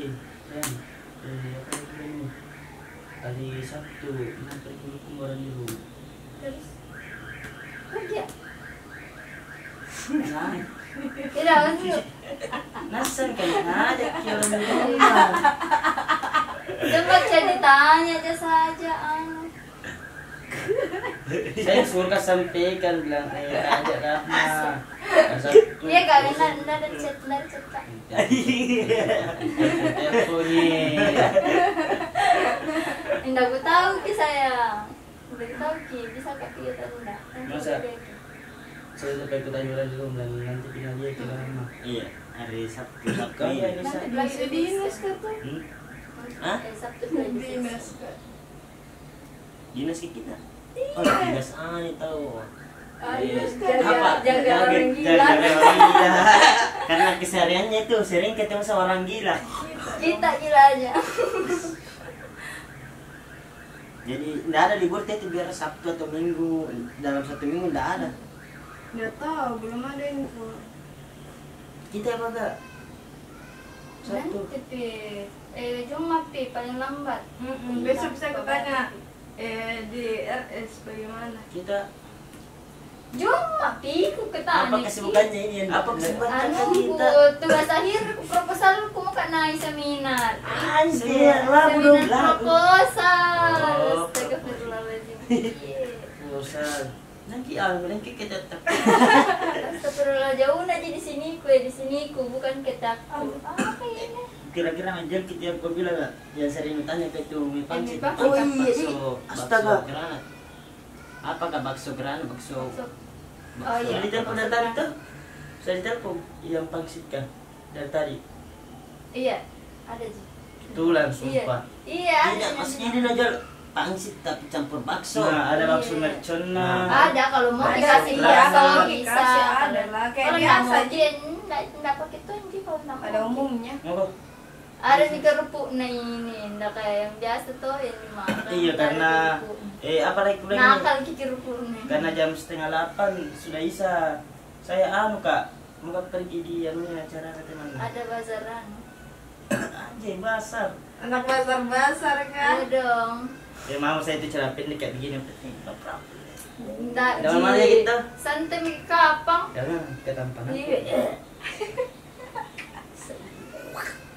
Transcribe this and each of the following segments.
sayang, apa lagi ini? Hari Sabtu, nanti dulu kemarin dulu. Terus kerja. Nah, Tidak masuk. nasan kan ngajak orang dulu. Coba jadi tanya aja saja. Saya suruh sampaikan bilang ajak Rahma. Iya kalian nanda dan chat. Telepon nih. Indah gue tahu ki sayang. Udah tahu ki bisa kaki kita enggak. Masa? Saya sampai ikut anjuran dulu bilang nanti pindah dia ke Rahma. Iya, hari Sabtu. Kau ya bisa. Nanti lagi dinas kata. Hah? Sabtu lagi dinas. Dinas ke kita? Oh, dinas ani tahu. Jaga orang gila. Jaga orang gila. Karena kesehariannya itu sering ketemu sama orang gila. Kita gila aja. Jadi tidak ada libur itu biar Sabtu atau Minggu. Dalam satu minggu tidak ada. Nggak tahu, belum ada info. Kita apa enggak? Sabtu. Nanti Jumat paling lambat. Besok bisa kutanya di RS bagaimana? Kita Jumat ku ketanya. apa kesibukannya ini? Apa kesibukan kita? Tugas akhir proposal ku mau naik seminar. Anjir, lah belum Seminar proposal. Oh. Astagfirullahaladzim. Bosan. Nanti nanti kita tak. Astagfirullah jauh aja di sini ku bukan ketakku. Apa ini? Kira-kira aja kita yang kau bilang nggak? Yang sering tanya ke itu mie pangsit. Mie pangsit. Oh iya, Astaga. bakso granat. Apakah bakso granat, bakso? Oh iya. Jadi telepon dari tadi tuh. Saya ditelepon yang pangsit kan dari tadi. Iya, ada sih. Tulang sumpah. Iya. Tidak, maksudnya ini aja pangsit tapi campur bakso. Nah, ada bakso Iya. mercon. Ada kalau mau Ada dikasih sih, bakso ada. bisa. Dikasih ada lah, kayak Kalau biasa. nggak mau dia nggak pakai tunji kalau nggak Ada mau. umumnya. Mau? Ada di kerupuk nih ini, nggak kayak yang biasa tuh ini mah. Iya karena apa lagi kuliah ini? nakal ki kerupuk nih. Karena jam 7:30 sudah isa. Saya Kak, mau pergi di anunya acara kata mana? Ada bazaran. Anjay, basar. Anak basar-basar kan? Iya dong. Ya mau saya itu cara pendek kayak begini. Nggak Dalam mana ya kita? Santai mi kapang. Jangan ketampanan. Iya.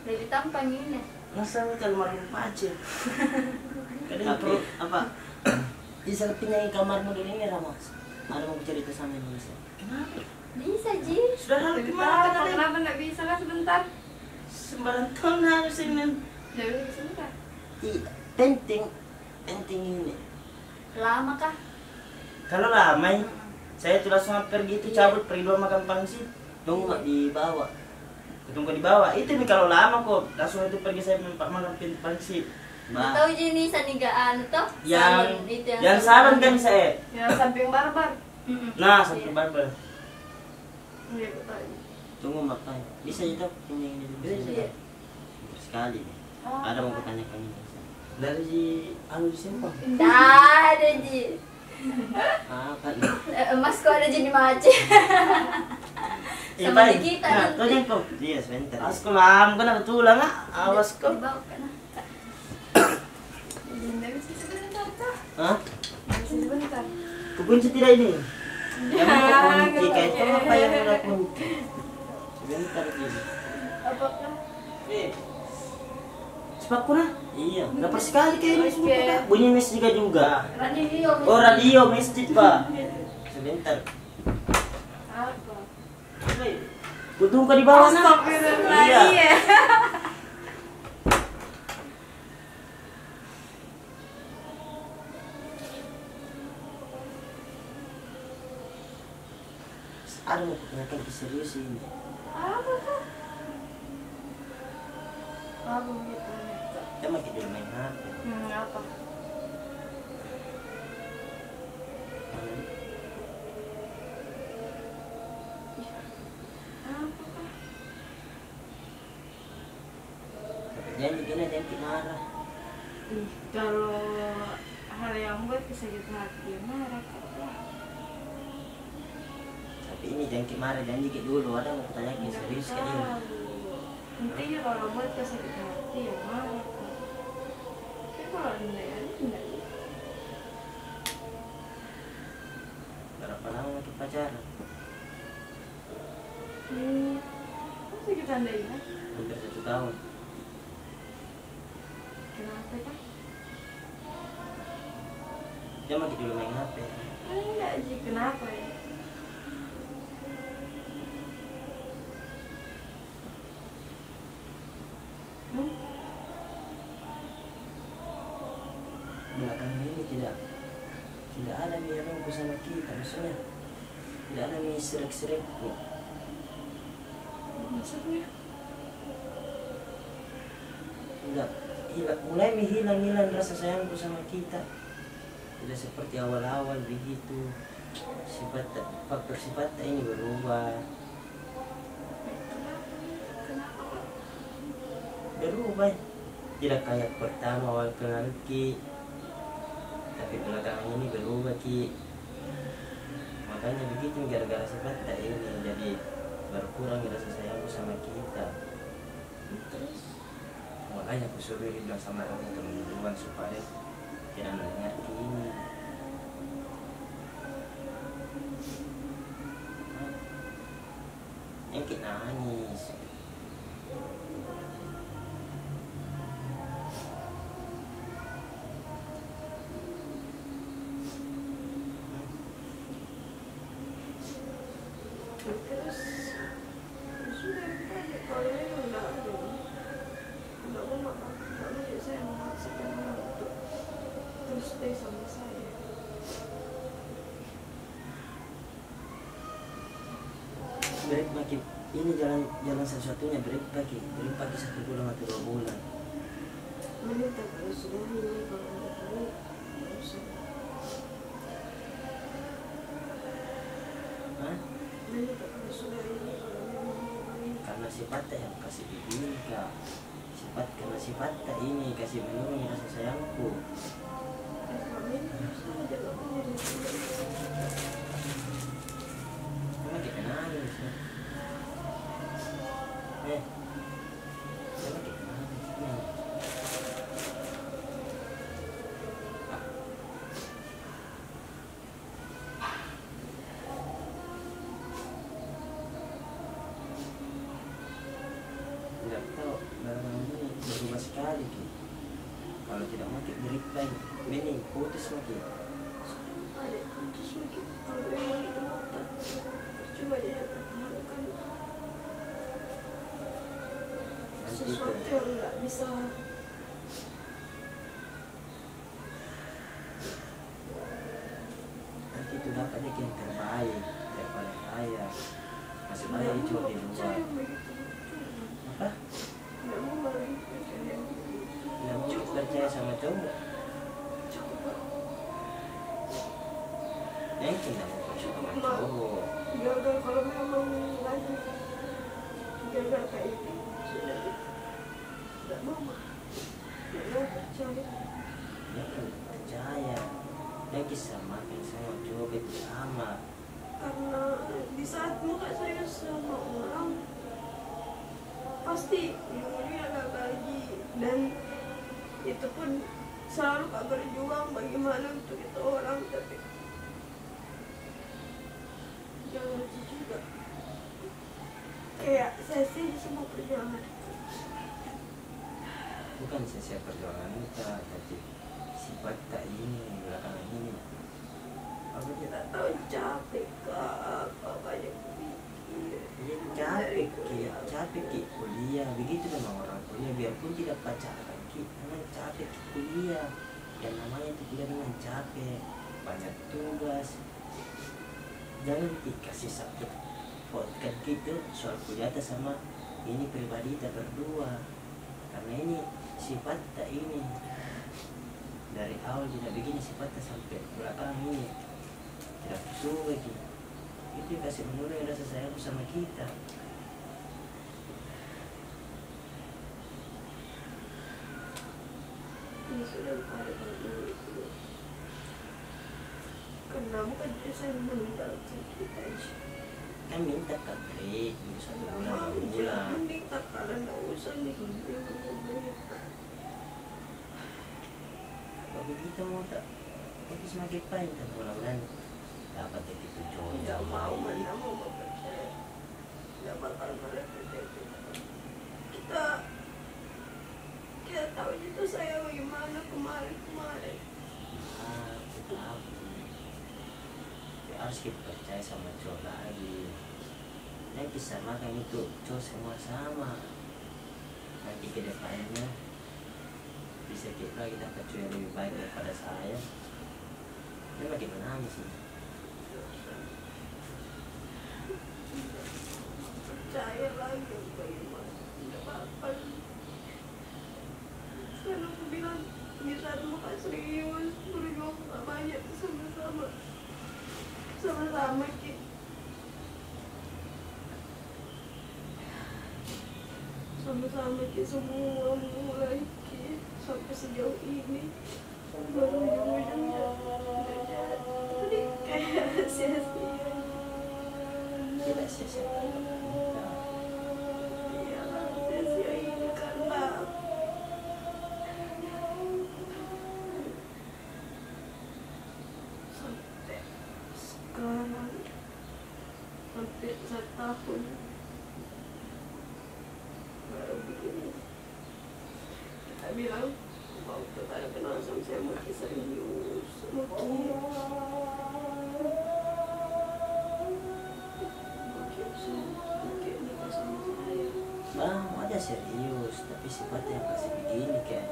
Dari tampang ini. Masa kalau malu macet. Kadang Tapi apa? Bisa pindahin kamarmu dulu ini Rama. Ada mau cerita sama ini Mas. Kenapa? Bisa Ji. Sudah harus Tapi gimana kan? kenapa nggak bisa kan sebentar? Sembarang tahun harus ini. Ya udah sebentar. Iya, penting ini. Lama kah? Kalau lama saya tuh langsung pergi itu cabut pergi dua makan pangsit. Tunggu mak di bawah. Tunggu di bawah. Itu nih kalau lama kok langsung itu pergi saya makan pangsit. Mbak. Tahu jenis sanigaan toh? Yang Salon, itu yang salon kan saya. Ya samping barbar. Nah, satu barber. Iya, aku tahu. Tunggu mak. Bisa itu pindahin dulu. Bisa. Iya. Pintar sekali nih. Ada mau kutanyakan ini. Dari di Simpang. Nggak ada Ji. Apa nih? Mas kok ada jadi macet. Sama di kita Nah, nanti. tuh yang kau. Iya, sebentar. As ko lam ko na tulang awas ko. Dibawa ka na. Nggak bisa sebentar kah? Hah? Nggak bisa sebentar. Kukunci tidak ini. Yang mau kunci kayak itu apa yang udah kunci? Sebentar gini. Apakah? Cepat ko na. Iya. Dapat sekali kayak ini semua. Oke. Bunyi masjid juga. Radio. Oh radio masjid pak. Sebentar. Apa? Kutung ka di bawah na. Astagfirullah, Iya. iya. Ada mau kutanyakan serius ini. Apa kah? Apa gitu? Kita makin dulu main HP. Apa? Apa kah? Jangan gini, jangan marah. Kalau hal yang buat sakit hati marah kah? Tapi ini jangan marah, jangan dikit dulu. Ada mau kutanyakan serius kayak ini. Intinya kalau buat sakit hati ya marah. Tapi kalau ada enggak. Berapa lama kita pacaran? Masa kita andai kan? Hampir 1 tahun. Kenapa kan? Dia masih dulu main HP. Enggak sih, kenapa ya? Belakangan ini tidak ada nih yang nunggu sama kita, maksudnya tidak ada nih serik-serikku. Maksudnya? Enggak, mulai hilang rasa sayangku sama kita. Tidak seperti awal-awal begitu. Faktor sifat ini berubah. Kenapa? Berubah. Tidak kayak pertama awal kenal Ki. Tapi belakangan ini berubah Ki. Makanya begitu gara-gara sifat ini jadi berkurang rasa sayangku sama kita. Terus? Makanya aku suruh bilang sama kamu teman-teman supaya tidak mendengar ini. Yang kita nangis. Terus sudah aja kalau ini enggak ada. Enggak mau saya memaksakan untuk terus stay sama saya. Break makin ini jalan satu-satunya break pagi 1 bulan atau 2 bulan. Menita kalau sudah ini kalau enggak tahu nggak usah. Hah? Menita kalau sudah ini kalau memang ini. Karena sifatnya yang kasih bibingka. Karena sifatnya ini kasih menurun rasa sayangku. Kami saja nggak punya Emang kita nangis ya? Emang kita nangis ya? Tidak tahu belakangan ini berubah sekali Ki. Kalau tidak makin di-reply mending putus lagi. ada putus lagi kalau memang itu motor coba dia pertahankan sesuatu yang nggak bisa Nanti itu dapatnya yang terbaik daripada saya. Masih banyak cuma di luar. Apa? nggak mau lagi percaya Tidak mau percaya sama cowok. cukup Yang tidak mau percaya sama cowok. gagal kalau memang lagi gagal kayak itu sudah nggak mau percaya Dia kan percaya. Dia kisah makin sama cowok itu sama. karena di saat muka saya sama orang pasti ujung-ujungnya gagal lagi dan itu pun selalu Kak berjuang bagaimana untuk itu orang tapi jangan lucu juga kayak saya sih semua perjuangan Bukan sia-sia perjuangan kita, tapi sifat tak ini belakangan ini. aku tidak tahu capek Kak apa banyak pikir Ya, capek Ki kuliah. Begitu memang orang kuliah, biarpun tidak pacaran Ki, memang capek Ki kuliah. Yang namanya itu kuliah memang capek, banyak tugas. Jangan dikasih sakit podcast gitu soal kuliah atas sama ini pribadi kita berdua. Karena ini sifat tak ini dari awal tidak begini sifatnya sampai belakang ini tidak sesuai Ki. Itu kasih menurun rasa sayang sama kita. ini sudah ada dulu itu karena bukan saya meninggal kita kan minta ke break dulu 1 bulan Mau 2 bulan. mending tak kalian nggak usah nih. Kalau begitu mau tak tapi semakin pain kan bulan-bulan dapat begitu cowok Nggak mau mana mau bekerja. Nggak bakal bekerja. Kita kita tahu itu saya bagaimana kemarin. Harus kita percaya sama cowok lagi. Dan bisa makan itu cowok semua sama. Nanti ke depannya bisa kita dapat cowok yang lebih baik daripada saya. Ini bagaimana sih? Percaya lagi bagaimana. Nggak bakal. Sekarang aku bilang di saat muka serius berjuang banyak sama-sama Ki. Sama-sama Ki semua mulai Ki sampai sejauh ini baru ujung-ujungnya nggak jadi kayak sia-sia. Tidak sia-sia. Iya sia-sia ini karena sampai sekarang hampir 1 tahun baru begini kita bilang mau kita kenal sama saya makin serius makin nikah sama saya. Bang, ada serius, tapi sifatnya yang kasih begini kayak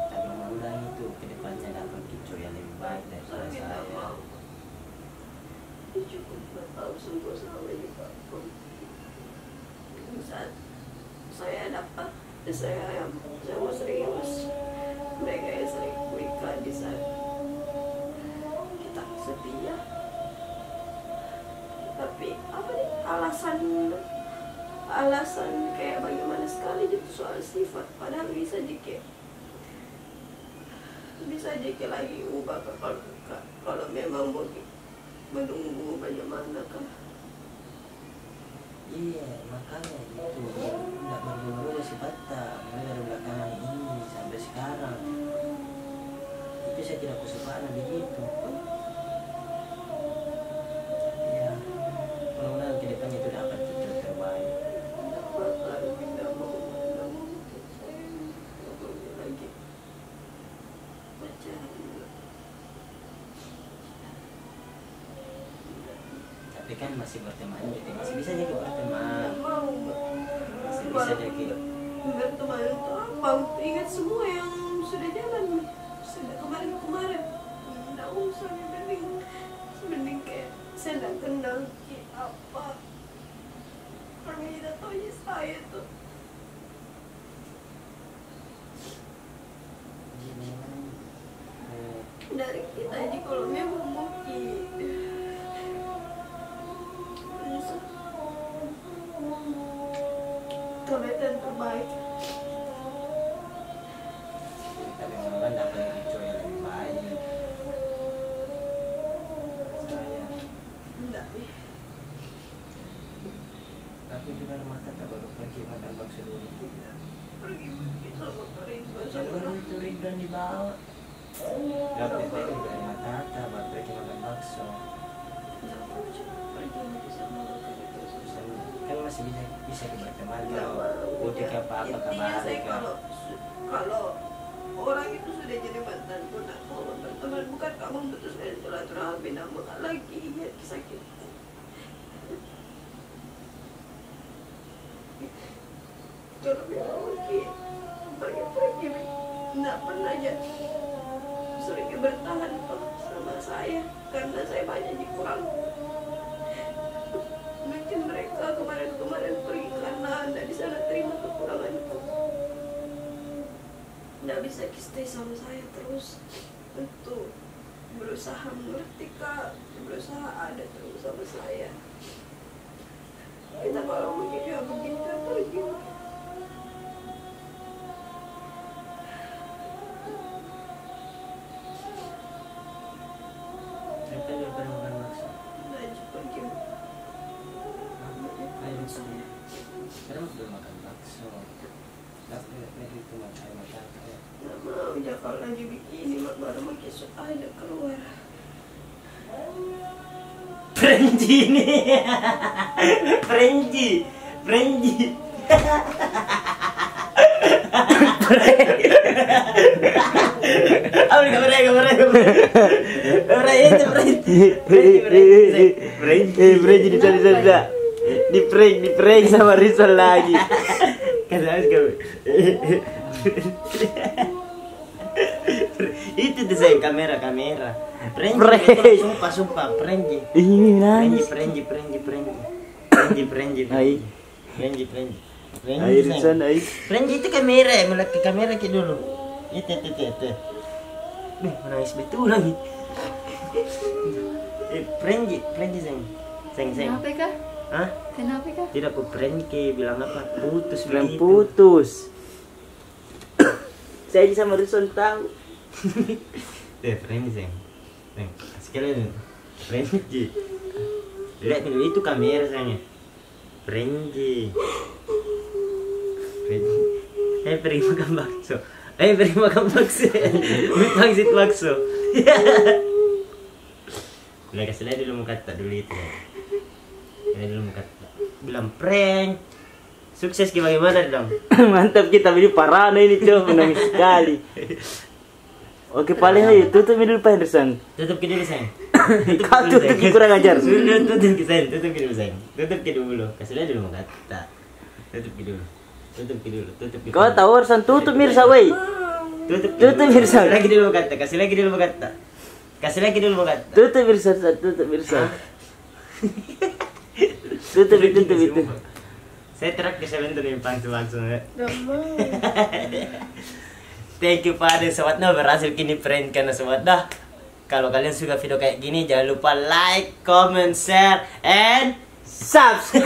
tapi mengulang itu ke depannya dapat kicau yang lebih baik daripada Saya saya. tidak mau. Ini cukup 4 tahun sembuh sama ini Pak. Saat saya dapat, saya mau serius. Mereka yang sering nikah di saat kita setia. Tapi apa nih alasan kayak bagaimana sekali itu soal sifat. Padahal bisa dikit lagi ubah kalau memang mau menunggu bagaimana kah. Iya, makanya itu tidak baru-baru sifatnya mulai dari belakangan ini sampai sekarang itu saya tidak kesukaan begitu. Ya, mudah-mudahan ke depannya itu dapat yang terbaik. Tidak bakal, tidak mau saya nggak mau lagi pacaran. Tapi kan masih berteman gitu, masih bisa jadi berteman, Nggak mau masih bisa jadi. berteman itu apa? Ingat semua yang sudah jalan sudah kemarin. Nggak usah mending kayak saya nggak kenal Ki apa. Orang yang tidak tahu ya saya tuh. Dari kita aja kalau memang mau Ki ternyata yang terbaik. Tapi mudah-mudahan dapat kicau yang lebih baik. Saya Enggak nih. tapi juga rumah tangga baru pergi makan bakso dulu. Pergi sama Ridwan Saya sama baru itu Ridwan dibawa. Gak pergi dari rumah tangga baru pergi makan bakso. pergi sama Ridwan. Kan masih bisa berteman Nggak kalau mau. udah ke apa-apa Intinya kabar saya kan. kalau orang itu sudah jadi mantan pun nak mau berteman bukan kamu memutuskan silaturahmi nama lagi ya sakit. Kalau memang pergi nggak pernah aja sering bertahan sama saya karena saya banyak dikurang. Mungkin mereka kemarin pergi karena anda di sana terima kekurangan itu. Nggak bisa stay sama saya terus untuk berusaha mengerti Kak, berusaha ada terus sama saya. Kita kalau begini ya begini kan pergi. Saya kan daripada makan itu mata kayak Nggak mau ya kalau lagi begini mak baru makin ada keluar. Frenji nih. Frenji. Apa kamera itu Frenji di sana. Di prank sama Rizal lagi. Kasih kau. Itu tuh saya kamera. Frenji. Sumpah Frenji. Ini nangis. Frenji. Ai. Air sana ai. Frenji itu kamera, melaki kamera kayak dulu. Itu. Menangis betul lagi. Frenji sayang. Kenapa kah? Hah? Kenapa kah? Tidak aku Frenji bilang apa? Putus Bilang begitu. putus. Saya sama Rizal tahu. Frenji sayang. Sekali Frenji. Lihat dulu itu kamera sayangnya. Frenji. Beri makan bakso. Pangsit bakso. Udah kasih lihat dulu muka tak dulu itu. Bilang prank. Sukses bagaimana dong? Mantap kita ini parana ini coba menangis sekali. Oke paling aja tutup dulu Pak Henderson. Tutup ke dulu sayang. Kau tutup kurang ajar. Sudah tutup ke sayang. Tutup ke dulu. Kasih lihat dulu muka tak. Tutup ke dulu. Kau tahu urusan tutup Mirsa wei. Tutup Mirsa. Kasih lagi dulu kata. Kasih lagi dulu kata. Tutup Mirsa. Tutup itu. Saya terak ke saya bentuk nih langsung. Nggak mau. Thank you pada sobat nah berhasil kini prank karena sobat dah. Kalau kalian suka video kayak gini jangan lupa like, comment, share, and Subscribe.